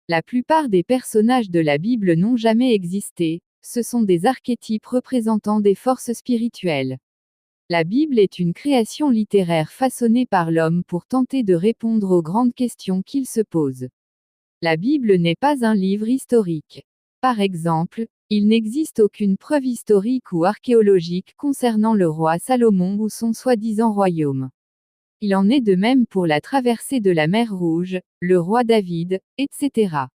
La plupart des personnages de la Bible n'ont jamais existé, ce sont des archétypes représentant des forces spirituelles. La Bible est une création littéraire façonnée par l'homme pour tenter de répondre aux grandes questions qu'il se pose. La Bible n'est pas un livre historique. Par exemple, il n'existe aucune preuve historique ou archéologique concernant le roi Salomon ou son soi-disant royaume. Il en est de même pour la traversée de la mer Rouge, le roi David, etc.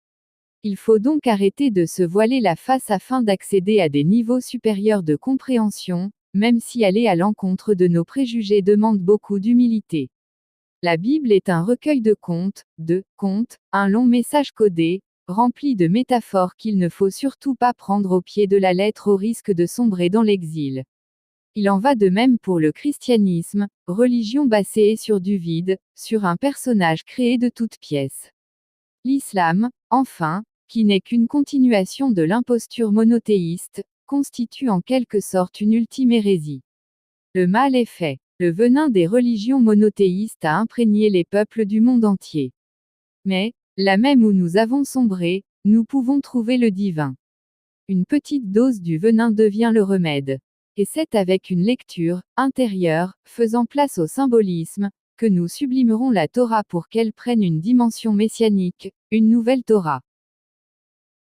Il faut donc arrêter de se voiler la face afin d'accéder à des niveaux supérieurs de compréhension, même si aller à l'encontre de nos préjugés demande beaucoup d'humilité. La Bible est un recueil de contes, un long message codé, rempli de métaphores qu'il ne faut surtout pas prendre au pied de la lettre au risque de sombrer dans l'exil. Il en va de même pour le christianisme, religion basée sur du vide, sur un personnage créé de toutes pièces. L'islam, enfin, qui n'est qu'une continuation de l'imposture monothéiste, constitue en quelque sorte une ultime hérésie. Le mal est fait. Le venin des religions monothéistes a imprégné les peuples du monde entier. Mais, là même où nous avons sombré, nous pouvons trouver le divin. Une petite dose du venin devient le remède. Et c'est avec une lecture intérieure, faisant place au symbolisme, que nous sublimerons la Torah pour qu'elle prenne une dimension messianique, une nouvelle Torah.